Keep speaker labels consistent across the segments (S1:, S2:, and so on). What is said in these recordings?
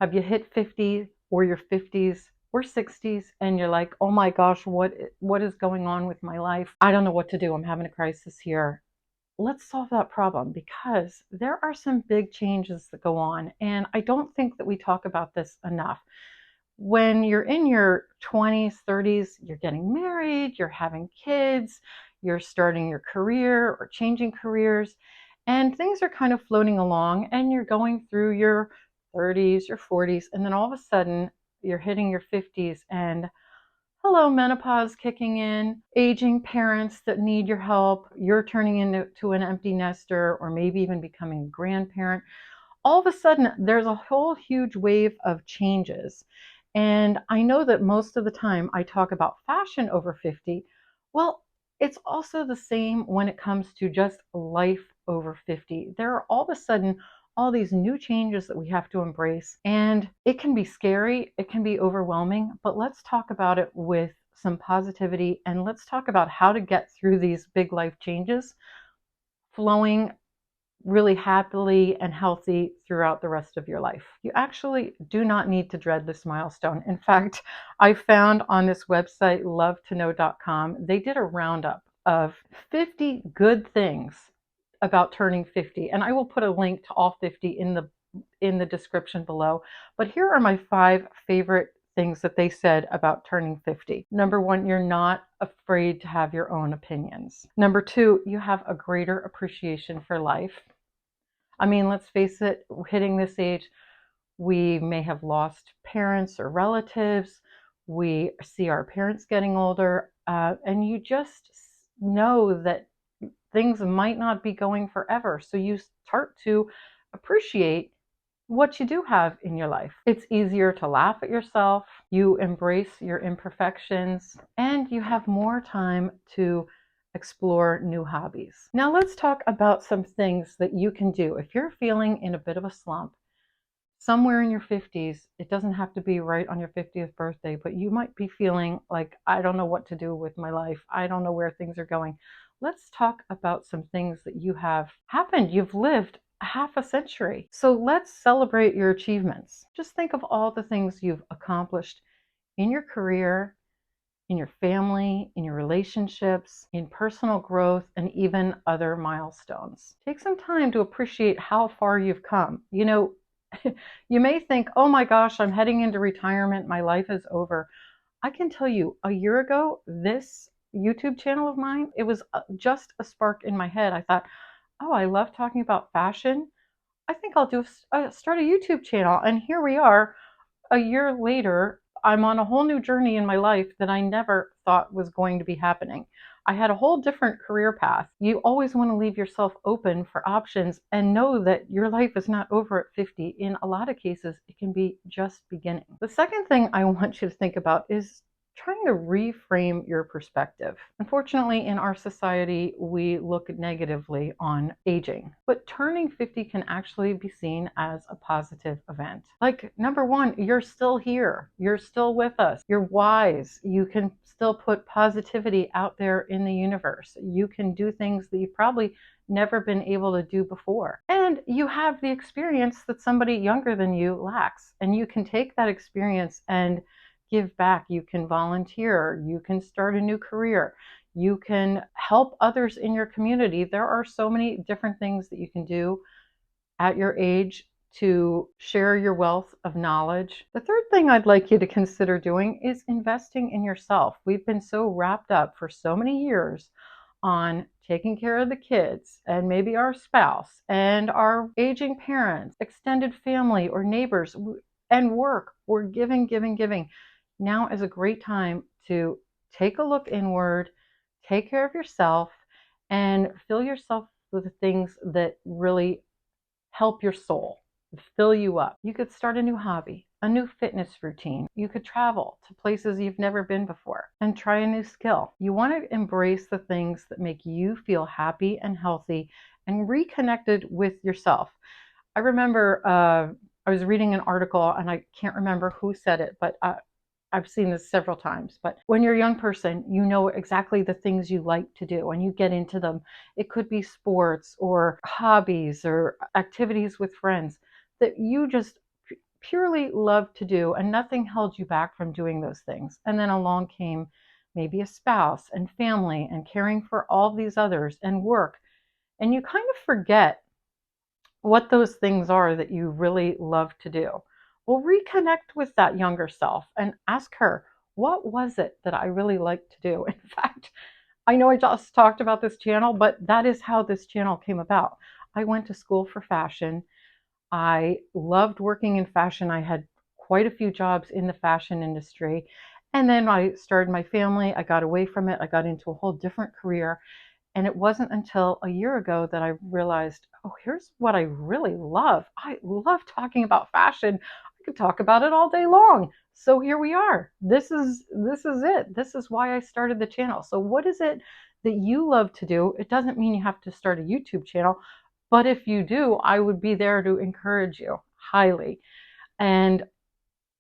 S1: Have you hit 50 or your 50s or 60s and you're like, oh my gosh, what is going on with my life? I don't know what to do. I'm having a crisis here. Let's solve that problem, because there are some big changes that go on. And I don't think that we talk about this enough. When you're in your 20s, 30s, you're getting married, you're having kids, you're starting your career or changing careers, and things are kind of floating along, and you're going through your 30s, your 40s, and then all of a sudden you're hitting your 50s, and hello, menopause kicking in, aging parents that need your help, you're turning into an empty nester, or maybe even becoming a grandparent. All of a sudden, there's a whole huge wave of changes. And I know that most of the time I talk about fashion over 50. Well, it's also the same when it comes to just life over 50. There are all of a sudden all these new changes that we have to embrace, and it can be scary, it can be overwhelming, but let's talk about it with some positivity, and let's talk about how to get through these big life changes flowing really happily and healthy throughout the rest of your life. You actually do not need to dread this milestone. In fact, I found on this website, lovetoknow.com, they did a roundup of 50 good things about turning 50. And I will put a link to all 50 in the description below. But here are my 5 favorite things that they said about turning 50. Number 1, you're not afraid to have your own opinions. Number 2, you have a greater appreciation for life. I mean, let's face it, hitting this age, we may have lost parents or relatives. We see our parents getting older, and you just know that things might not be going forever. So you start to appreciate what you do have in your life. It's easier to laugh at yourself, you embrace your imperfections, and you have more time to explore new hobbies. Now let's talk about some things that you can do. If you're feeling in a bit of a slump, somewhere in your 50s, it doesn't have to be right on your 50th birthday, but you might be feeling like, I don't know what to do with my life. I don't know where things are going. Let's talk about some things that you have happened. You've lived half a century. So let's celebrate your achievements. Just think of all the things you've accomplished in your career, in your family, in your relationships, in personal growth, and even other milestones. Take some time to appreciate how far you've come. You know, you may think, oh my gosh, I'm heading into retirement, my life is over. I can tell you, a year ago, this YouTube channel of mine, it was just a spark in my head. I thought, oh, I love talking about fashion. I think I'll start a YouTube channel. And here we are, a year later. I'm on a whole new journey in my life that I never thought was going to be happening. I had a whole different career path. You always want to leave yourself open for options and know that your life is not over at 50. In a lot of cases, it can be just beginning. The second thing I want you to think about is trying to reframe your perspective. Unfortunately, in our society, we look negatively on aging, but turning 50 can actually be seen as a positive event. Like, number 1, you're still here. You're still with us. You're wise. You can still put positivity out there in the universe. You can do things that you've probably never been able to do before. And you have the experience that somebody younger than you lacks. And you can take that experience and give back. You can volunteer, you can start a new career, you can help others in your community. There are so many different things that you can do at your age to share your wealth of knowledge. The third thing I'd like you to consider doing is investing in yourself. We've been so wrapped up for so many years on taking care of the kids and maybe our spouse and our aging parents, extended family or neighbors, and work. We're giving, giving, giving. Now is a great time to take a look inward, take care of yourself, and fill yourself with the things that really help your soul, fill you up. You could start a new hobby, a new fitness routine. You could travel to places you've never been before and try a new skill. You want to embrace the things that make you feel happy and healthy and reconnected with yourself. I remember I was reading an article, and I can't remember who said it, but I've seen this several times, but when you're a young person, you know exactly the things you like to do and you get into them. It could be sports or hobbies or activities with friends that you just purely loved to do, and nothing held you back from doing those things. And then along came maybe a spouse and family and caring for all these others and work. And you kind of forget what those things are that you really love to do. Well, reconnect with that younger self and ask her, what was it that I really like to do? In fact, I know I just talked about this channel, but that is how this channel came about. I went to school for fashion. I loved working in fashion. I had quite a few jobs in the fashion industry. And then I started my family. I got away from it. I got into a whole different career. And it wasn't until a year ago that I realized, oh, here's what I really love. I love talking about fashion. I could talk about it all day long. So here we are. This is it. This is why I started the channel. So what is it that you love to do? It doesn't mean you have to start a YouTube channel, but if you do, I would be there to encourage you highly. And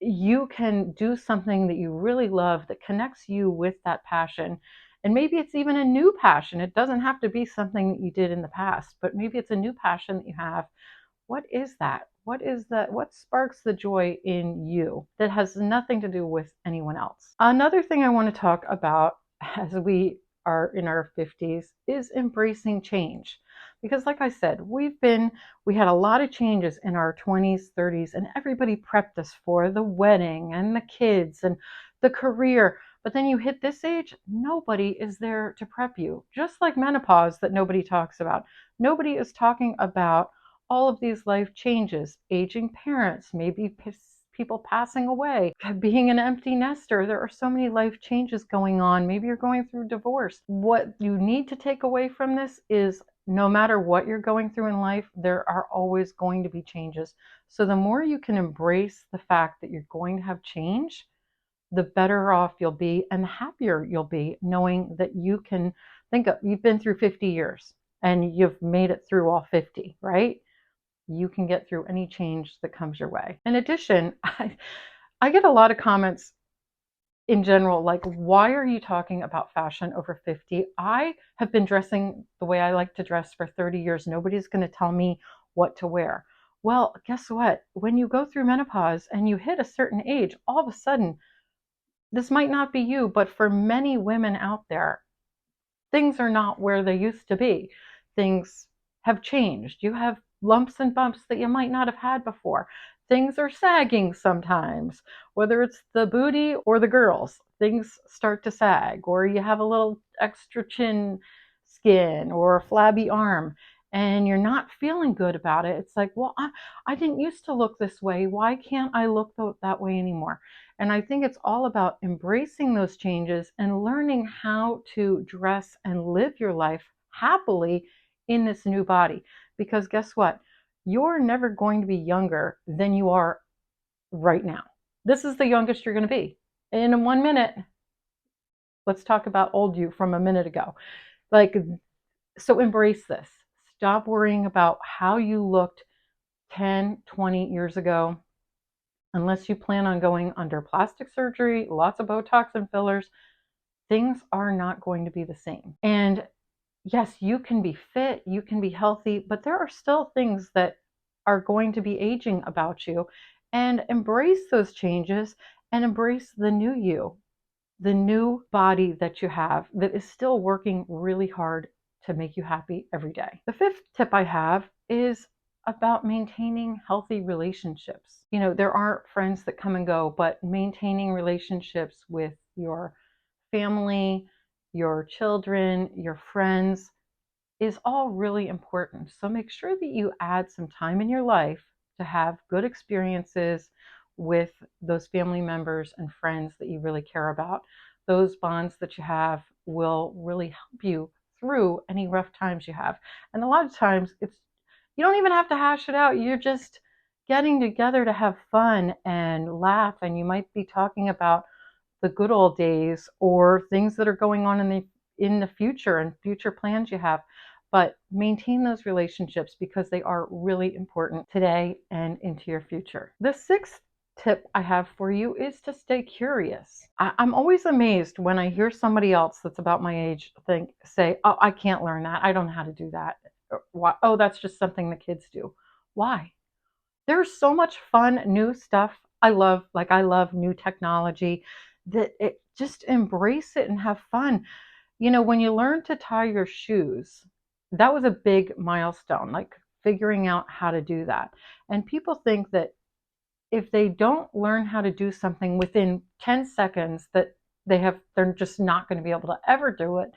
S1: you can do something that you really love that connects you with that passion. And maybe it's even a new passion. It doesn't have to be something that you did in the past, but maybe it's a new passion that you have. What is that? What is that? What sparks the joy in you that has nothing to do with anyone else? Another thing I want to talk about as we are in our 50s is embracing change. Because like I said, we had a lot of changes in our 20s, 30s, and everybody prepped us for the wedding and the kids and the career. But then you hit this age, nobody is there to prep you. Just like menopause that nobody talks about. Nobody is talking about all of these life changes, aging parents, maybe people passing away, being an empty nester. There are so many life changes going on. Maybe you're going through divorce. What you need to take away from this is no matter what you're going through in life, there are always going to be changes. So the more you can embrace the fact that you're going to have change, the better off you'll be and the happier you'll be knowing that you can think of, you've been through 50 years and you've made it through all 50, right? You can get through any change that comes your way. In addition, I get a lot of comments in general, like, why are you talking about fashion over 50? I have been dressing the way I like to dress for 30 years. Nobody's going to tell me what to wear. Well, guess what? When you go through menopause and you hit a certain age, all of a sudden, this might not be you, but for many women out there, things are not where they used to be. Things have changed. You have lumps and bumps that you might not have had before. Things are sagging sometimes, whether it's the booty or the girls. Things start to sag, or you have a little extra chin skin or a flabby arm, and you're not feeling good about it. It's like, well, I didn't used to look this way. Why can't I look that way anymore? And I think it's all about embracing those changes and learning how to dress and live your life happily in this new body. Because guess what? You're never going to be younger than you are right now. This is the youngest you're going to be. In 1 minute, let's talk about old you from a minute ago. Like, so embrace this. Stop worrying about how you looked 10, 20 years ago. Unless you plan on going under plastic surgery, lots of Botox and fillers, things are not going to be the same. And yes, you can be fit, you can be healthy, but there are still things that are going to be aging about you. And embrace those changes and embrace the new you, the new body that you have that is still working really hard to make you happy every day. The fifth tip I have is about maintaining healthy relationships. You know, there are friends that come and go, but maintaining relationships with your family, your children, your friends is all really important. So make sure that you add some time in your life to have good experiences with those family members and friends that you really care about. Those bonds that you have will really help you through any rough times you have. And a lot of times you don't even have to hash it out. You're just getting together to have fun and laugh, and you might be talking about the good old days or things that are going on in the future and future plans you have. But maintain those relationships because they are really important today and into your future. The sixth tip I have for you is to stay curious. I'm always amazed when I hear somebody else that's about my age say, oh, I can't learn that. I don't know how to do that. Or, why? Oh, that's just something the kids do. Why? There's so much fun new stuff. I love new technology, that it just embrace it and have fun. You know, when you learn to tie your shoes, that was a big milestone, like figuring out how to do that. And people think that if they don't learn how to do something within 10 seconds, that they're just not going to be able to ever do it,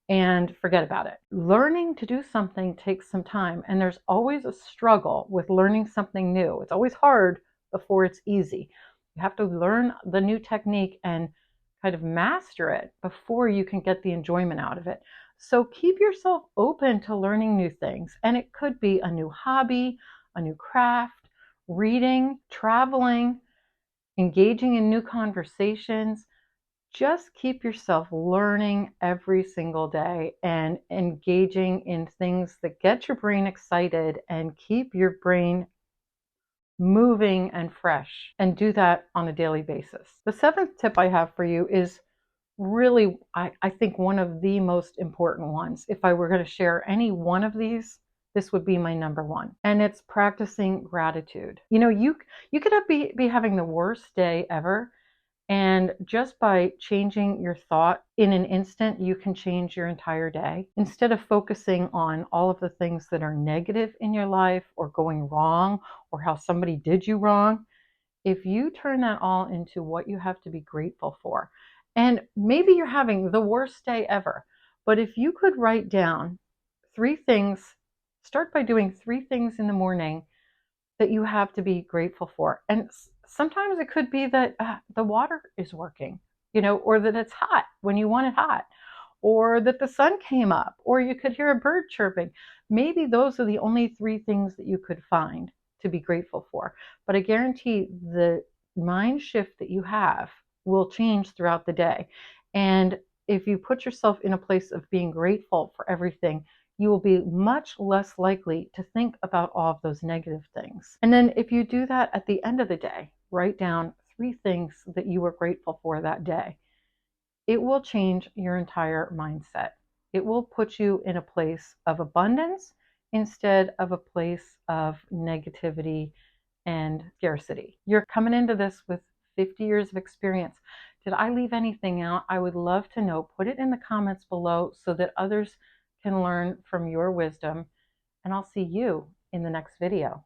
S1: and forget about it. Learning to do something takes some time, and there's always a struggle with learning something new. It's always hard before it's easy. You have to learn the new technique and kind of master it before you can get the enjoyment out of it. So keep yourself open to learning new things, and it could be a new hobby, a new craft, reading, traveling, engaging in new conversations. Just keep yourself learning every single day and engaging in things that get your brain excited and keep your brain moving and fresh, and do that on a daily basis. The seventh tip I have for you is really, I think, one of the most important ones. If I were going to share any one of these, this would be my number one, and it's practicing gratitude. You know, you could be having the worst day ever, and just by changing your thought in an instant, you can change your entire day. Instead of focusing on all of the things that are negative in your life or going wrong or how somebody did you wrong, if you turn that all into what you have to be grateful for, and maybe you're having the worst day ever, but if you could write down three things, start by doing three things in the morning that you have to be grateful for. And sometimes it could be that the water is working, you know, or that it's hot when you want it hot, or that the sun came up, or you could hear a bird chirping. Maybe those are the only three things that you could find to be grateful for. But I guarantee the mind shift that you have will change throughout the day. And if you put yourself in a place of being grateful for everything, you will be much less likely to think about all of those negative things. And then if you do that at the end of the day, write down three things that you were grateful for that day. It will change your entire mindset. It will put you in a place of abundance instead of a place of negativity and scarcity. You're coming into this with 50 years of experience. Did I leave anything out? I would love to know. Put it in the comments below so that others can learn from your wisdom. And I'll see you in the next video.